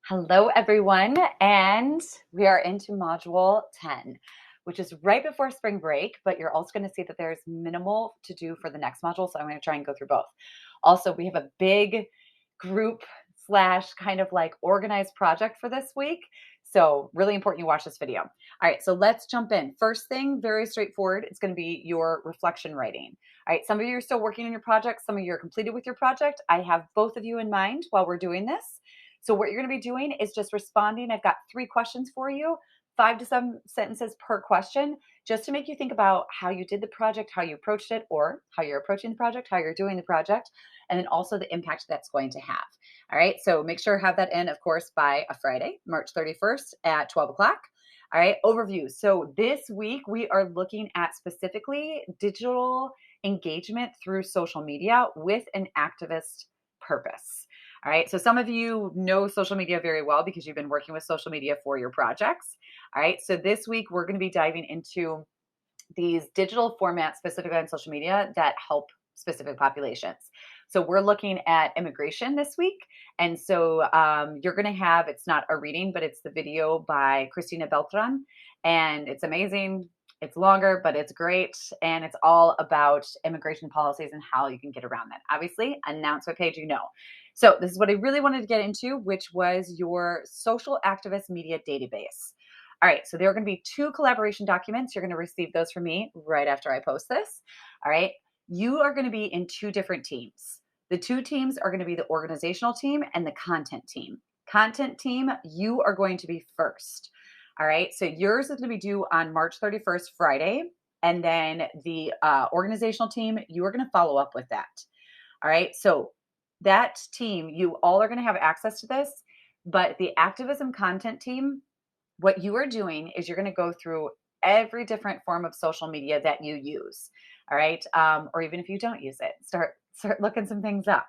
Hello, everyone, and we are into module 10, which is right before spring break, but you're also going to see that there's minimal to do for the next module, so I'm going to try and go through both. Also, we have a big group slash kind of like organized project for this week, so really important you watch this video. All right, so let's jump in. First thing, very straightforward, it's going to be your reflection writing. All right, some of you are still working on your project, some of you are completed with your project. I have both of you in mind while we're doing this. So what you're going to be doing is just responding. I've got 3 questions for you, 5 to 7 sentences per question, just to make you think about how you did the project, how you approached it, or how you're approaching the project, how you're doing the project, and then also the impact that's going to have. All right, so make sure to have that in, of course, by a Friday, March 31st at 12 o'clock. All right, overview. So this week we are looking at specifically digital engagement through social media with an activist purpose. All right, so some of you know social media very well because you've been working with social media for your projects. All right, so this week we're going to be diving into these digital formats specifically on social media that help specific populations. So we're looking at immigration this week. And so you're going to have, it's not a reading, but it's the video by Cristina Beltran. And it's amazing. It's longer, but it's great. And it's all about immigration policies and how you can get around that. Obviously, announce what page you know. So this is what I really wanted to get into, which was your social activist media database. All right, so there are going to be 2 collaboration documents. You're going to receive those from me right after I post this. All right, you are going to be in 2 different teams. The 2 teams are going to be the organizational team and the content team. Content team, you are going to be first. All right, so yours is going to be due on March 31st, Friday. And then the organizational team, you are going to follow up with that. All right, so that team, you all are going to have access to this, but the activism content team, what you are doing is you're going to go through every different form of social media that you use. All right, or even if you don't use it, start looking some things up.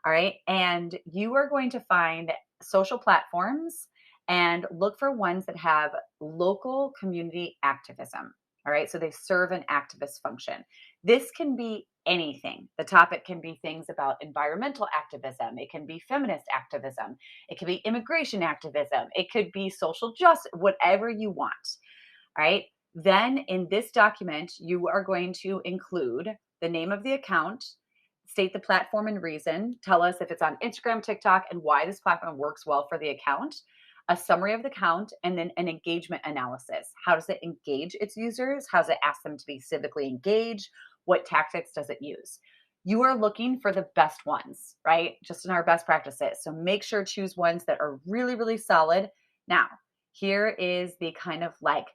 All right, and you are going to find social platforms and look for ones that have local community activism. All right, so they serve an activist function. This can be anything. The topic can be things about environmental activism. It can be feminist activism. It could be immigration activism. It could be social justice, whatever you want. All right. Then in this document, you are going to include the name of the account, state the platform and reason, tell us if it's on Instagram, TikTok, and why this platform works well for the account, a summary of the account, and then an engagement analysis. How does it engage its users? How does it ask them to be civically engaged? What tactics does it use? You are looking for the best ones, right? Just in our best practices. So make sure to choose ones that are really, really solid. Now, here is the kind of like,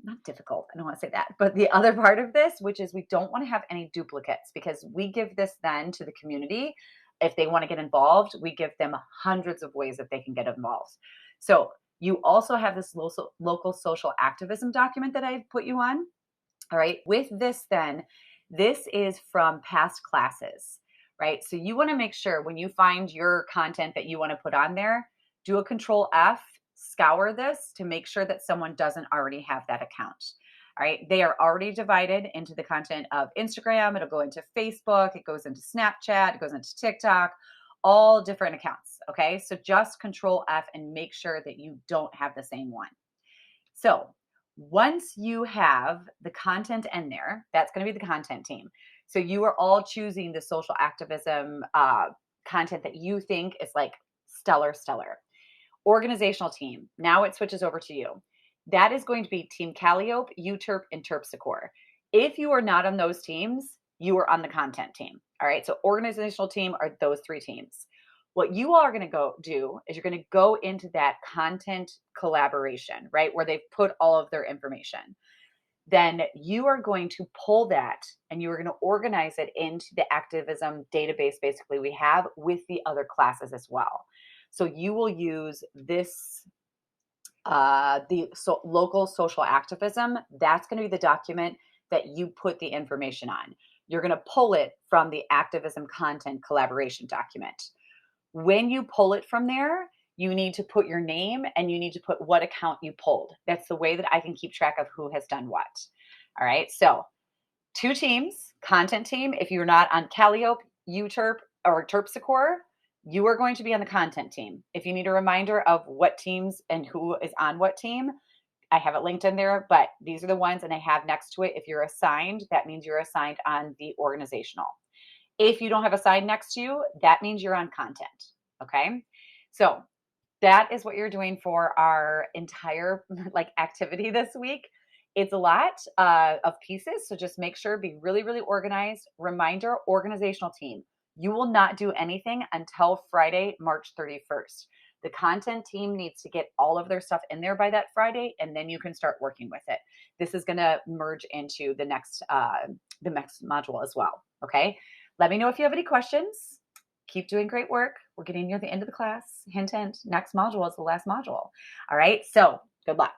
not difficult, I don't want to say that, but the other part of this, which is we don't want to have any duplicates because we give this then to the community. If they want to get involved, we give them hundreds of ways that they can get involved. So you also have this local social activism document that I've put you on. All right, with this then, this is from past classes, right? So you want to make sure when you find your content that you want to put on there, do a Control F, scour this to make sure that someone doesn't already have that account. All right, they are already divided into the content of Instagram, it'll go into Facebook, it goes into Snapchat, it goes into TikTok, all different accounts. Okay, so just Control F and make sure that you don't have the same one. So once you have the content in there, that's going to be the content team. So you are all choosing the social activism content that you think is like stellar. Organizational team. Now it switches over to you. That is going to be Team Calliope, UTERP, and Terpsichore. If you are not on those teams, you are on the content team. All right. So organizational team are those 3 teams. What you all are going to go do is you're going to go into that content collaboration, right? Where they've put all of their information. Then you are going to pull that and you are going to organize it into the activism database basically we have with the other classes as well. So you will use this, local social activism. That's going to be the document that you put the information on. You're going to pull it from the activism content collaboration document. When you pull it from there, you need to put your name and you need to put what account you pulled. That's the way that I can keep track of who has done what. All right. So 2 teams, content team. If you're not on Calliope, UTERP, or Terpsichore, You are going to be on the content team. If you need a reminder of what teams and who is on what team, I have it linked in there, but these are the ones, and I have next to it, if you're assigned, that means you're assigned on the organizational. If you don't have assigned next to you, that means you're on content. Okay. So that is what you're doing for our entire like activity this week. It's a lot of pieces. So just make sure, be really, really organized. Reminder, organizational team. You will not do anything until Friday, March 31st. The content team needs to get all of their stuff in there by that Friday, and then you can start working with it. This is going to merge into the next module as well. Okay. Let me know if you have any questions. Keep doing great work. We're getting near the end of the class. Hint, hint. Next module is the last module. All right. So good luck.